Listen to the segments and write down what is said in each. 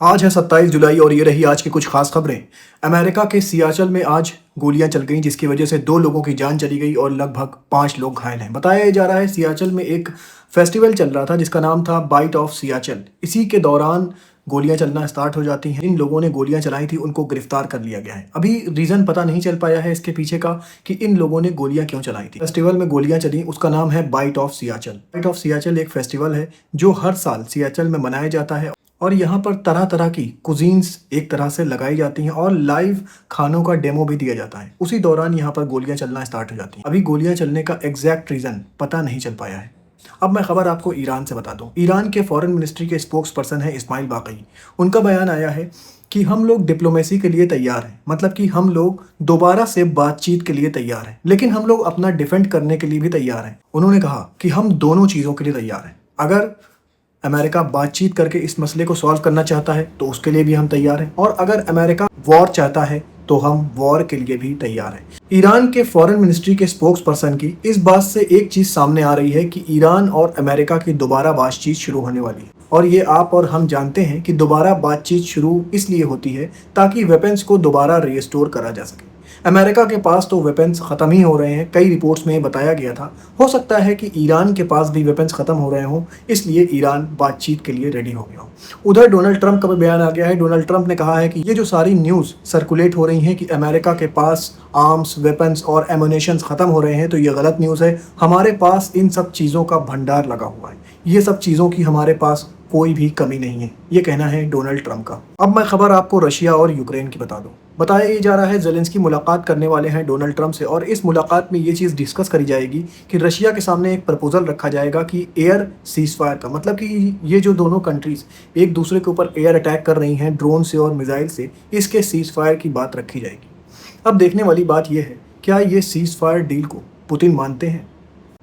आज है 27 जुलाई और ये रही आज की कुछ खास खबरें। अमेरिका के सियाचल में आज गोलियां चल गईं जिसकी वजह से 2 लोगों की जान चली गई और लगभग 5 लोग घायल हैं। बताया जा रहा है सियाचल में एक फेस्टिवल चल रहा था जिसका नाम था बाइट ऑफ सियाचल। इसी के दौरान गोलियां चलना स्टार्ट हो जाती हैं। इन लोगों ने गोलियां चलाई थी उनको गिरफ्तार कर लिया गया है। अभी रीज़न पता नहीं चल पाया है इसके पीछे का कि इन लोगों ने गोलियां क्यों चलाई थी। फेस्टिवल में गोलियां चली उसका नाम है bite of Siyahchal. Bite of Siyahchal एक फेस्टिवल है जो हर साल सियाचल में मनाया जाता है और यहाँ पर तरह तरह की कुजीन्स एक तरह से लगाई जाती हैं और लाइव खानों का डेमो भी दिया जाता है। उसी दौरान यहाँ पर गोलियां चलना स्टार्ट हो जाती हैं। अभी गोलियां चलने का एग्जैक्ट रीज़न पता नहीं चल पाया है। अब मैं खबर आपको ईरान से बता दूं। ईरान के फॉरेन मिनिस्ट्री के स्पोक्स पर्सन है इस्माइल बाक़ई। उनका बयान आया है कि हम लोग डिप्लोमेसी के लिए तैयार हैं, मतलब कि हम लोग दोबारा से बातचीत के लिए तैयार हैं, लेकिन हम लोग अपना डिफेंड करने के लिए भी तैयार हैं। उन्होंने कहा कि हम दोनों चीज़ों के लिए तैयार हैं। अगर अमेरिका बातचीत करके इस मसले को सॉल्व करना चाहता है तो उसके लिए भी हम तैयार हैं, और अगर अमेरिका वॉर चाहता है तो हम वॉर के लिए भी तैयार हैं। ईरान के फॉरेन मिनिस्ट्री के स्पोक्स पर्सन की इस बात से एक चीज़ सामने आ रही है कि ईरान और अमेरिका की दोबारा बातचीत शुरू होने वाली है। और ये आप और हम जानते हैं कि दोबारा बातचीत शुरू इसलिए होती है ताकि वेपन्स को दोबारा रीस्टोर करा जा सके। अमेरिका के पास तो वेपन्स ख़त्म ही हो रहे हैं। कई रिपोर्ट्स में बताया गया था, हो सकता है कि ईरान के पास भी वेपन्स ख़त्म हो रहे हों, इसलिए ईरान बातचीत के लिए रेडी हो गया हो। उधर डोनाल्ड ट्रंप का भी बयान आ गया है। डोनाल्ड ट्रंप ने कहा है कि ये जो सारी न्यूज़ सर्कुलेट हो रही हैं कि अमेरिका के पास आर्म्स, वेपन्स और एमुनेशंस ख़त्म हो रहे हैं, तो ये गलत न्यूज़ है। हमारे पास इन सब चीज़ों का भंडार लगा हुआ है। ये सब चीज़ों की हमारे पास कोई भी कमी नहीं है, ये कहना है डोनाल्ड ट्रंप का। अब मैं खबर आपको रशिया और यूक्रेन की बता दूं। बताया ये जा रहा है ज़ेलेंस्की मुलाकात करने वाले हैं डोनाल्ड ट्रंप से, और इस मुलाकात में ये चीज़ डिस्कस करी जाएगी कि रशिया के सामने एक प्रपोजल रखा जाएगा कि एयर सीज फायर का, मतलब कि ये जो दोनों कंट्रीज़ एक दूसरे के ऊपर एयर अटैक कर रही हैं ड्रोन से और मिसाइल से, इसके सीज फायर की बात रखी जाएगी। अब देखने वाली बात यह है, क्या ये सीज फायर डील को पुतिन मानते हैं।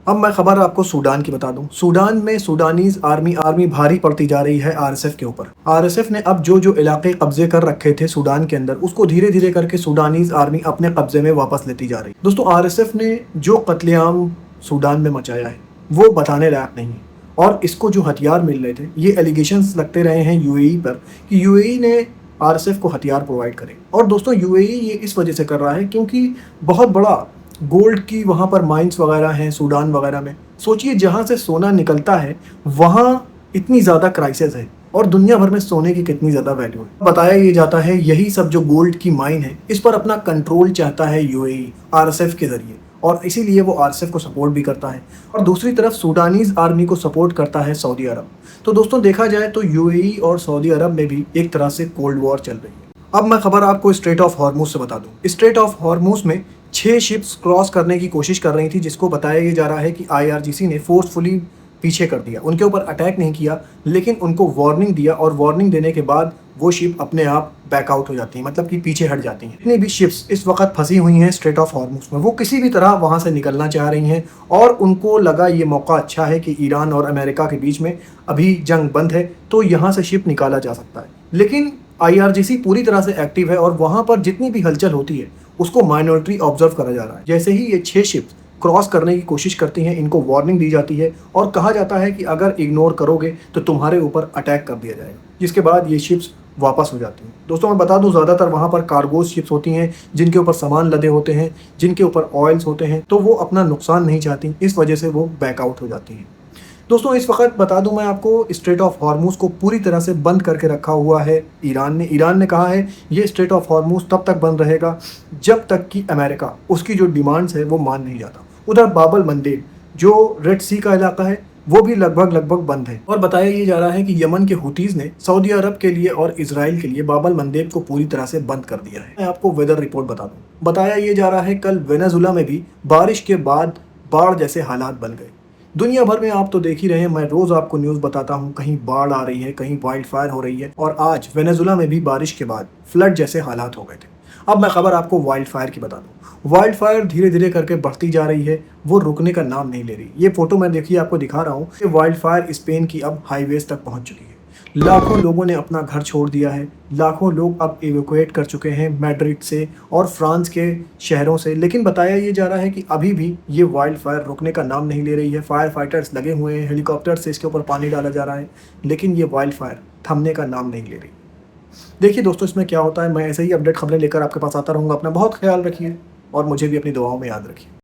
अब मैं खबर आपको सूडान की बता दूं। सूडान में सूडानीज आर्मी भारी पड़ती जा रही है आरएसएफ के ऊपर। आरएसएफ ने अब जो इलाके कब्जे कर रखे थे सूडान के अंदर, उसको धीरे धीरे करके सूडानीज आर्मी अपने कब्जे में वापस लेती जा रही। दोस्तों, आरएसएफ ने जो कत्लेआम सूडान में मचाया है वो बताने लायक नहीं है, और इसको जो हथियार मिल रहे थे, ये एलिगेशंस लगते रहे हैं यूएई पर कि यूएई ने आरएसएफ को हथियार प्रोवाइड करे। और दोस्तों, यूएई ये इस वजह से कर रहा है क्योंकि बहुत बड़ा गोल्ड की वहाँ पर माइंस वगैरह हैं सूडान वगैरह में। सोचिए, जहाँ से सोना निकलता है वहाँ इतनी ज़्यादा क्राइसिस है, और दुनिया भर में सोने की कितनी ज़्यादा वैल्यू है। बताया ये जाता है यही सब जो गोल्ड की माइन है, इस पर अपना कंट्रोल चाहता है यूएई आरएसएफ के ज़रिए, और इसीलिए वो आरएसएफ को सपोर्ट भी करता है। और दूसरी तरफ सूडानीज आर्मी को सपोर्ट करता है सऊदी अरब। तो दोस्तों, देखा जाए तो यूएई और सऊदी अरब में भी एक तरह से कोल्ड वॉर चल रही है। अब मैं खबर आपको स्ट्रेट ऑफ हॉर्मुज से बता दूं। स्ट्रेट ऑफ हॉर्मुज में 6 शिप्स क्रॉस करने की कोशिश कर रही थी, जिसको बताया ये जा रहा है कि आईआरजीसी ने फोर्सफुली पीछे कर दिया। उनके ऊपर अटैक नहीं किया, लेकिन उनको वार्निंग दिया, और वार्निंग देने के बाद वो शिप अपने आप बैकआउट हो जाती हैं, मतलब कि पीछे हट जाती हैं। जितनी भी शिप्स इस वक्त फंसी हुई हैं स्ट्रेट ऑफ हॉर्मुज में, वो किसी भी तरह वहाँ से निकलना चाह रही हैं, और उनको लगा ये मौका अच्छा है कि ईरान और अमेरिका के बीच में अभी जंग बंद है, तो यहाँ से शिप निकाला जा सकता है। लेकिन आईआरजीसी पूरी तरह से एक्टिव है, और वहाँ पर जितनी भी हलचल होती है उसको माइनॉरिटी ऑब्जर्व करा जा रहा है। जैसे ही ये 6 शिप्स क्रॉस करने की कोशिश करती हैं, इनको वार्निंग दी जाती है और कहा जाता है कि अगर इग्नोर करोगे तो तुम्हारे ऊपर अटैक कर दिया जाएगा, जिसके बाद ये शिप्स वापस हो जाती हैं। दोस्तों, मैं बता दूं, ज़्यादातर वहाँ पर कार्गो शिप्स होती हैं जिनके ऊपर सामान लदे होते हैं, जिनके ऊपर ऑयल्स होते हैं, तो वो अपना नुकसान नहीं चाहती, इस वजह से वो बैकआउट हो जाती हैं। दोस्तों, इस वक्त बता दूं मैं आपको, स्ट्रेट ऑफ हॉर्मुज को पूरी तरह से बंद करके रखा हुआ है ईरान ने कहा है ये स्ट्रेट ऑफ हॉर्मुज तब तक बंद रहेगा जब तक कि अमेरिका उसकी जो डिमांड्स है वो मान नहीं जाता। उधर बाब अल मंदेब जो रेड सी का इलाका है वो भी लगभग बंद है। और बताया ये जा रहा है कि यमन के हुतीज़ ने सऊदी अरब के लिए और इजराइल के लिए बाब अल मंदेब को पूरी तरह से बंद कर दिया है। मैं आपको वेदर रिपोर्ट बता दूं। बताया ये जा रहा है कल वेनेजुला में भी बारिश के बाद बाढ़ जैसे हालात बन गए। दुनिया भर में आप तो देख ही रहे हैं, मैं रोज़ आपको न्यूज़ बताता हूं, कहीं बाढ़ आ रही है, कहीं वाइल्ड फायर हो रही है, और आज वेनेजुला में भी बारिश के बाद फ्लड जैसे हालात हो गए थे। अब मैं खबर आपको वाइल्ड फायर की बता दूं। वाइल्ड फायर धीरे धीरे करके बढ़ती जा रही है, वो रुकने का नाम नहीं ले रही। ये फोटो मैं देखिए आपको दिखा रहा हूँ कि वाइल्ड फायर स्पेन की अब हाईवेज तक पहुँच चुकी है। लाखों लोगों ने अपना घर छोड़ दिया है, लाखों लोग अब इवैक्यूएट कर चुके हैं मैड्रिड से और फ्रांस के शहरों से। लेकिन बताया ये जा रहा है कि अभी भी ये वाइल्ड फायर रुकने का नाम नहीं ले रही है। फायर फाइटर्स लगे हुए हैं, हेलीकॉप्टर से इसके ऊपर पानी डाला जा रहा है, लेकिन ये वाइल्ड फायर थमने का नाम नहीं ले रही। देखिए दोस्तों, इसमें क्या होता है, मैं ऐसे ही अपडेट खबरें लेकर आपके पास आता रहूँगा। अपना बहुत ख्याल रखिए और मुझे भी अपनी दुआओं में याद रखिए।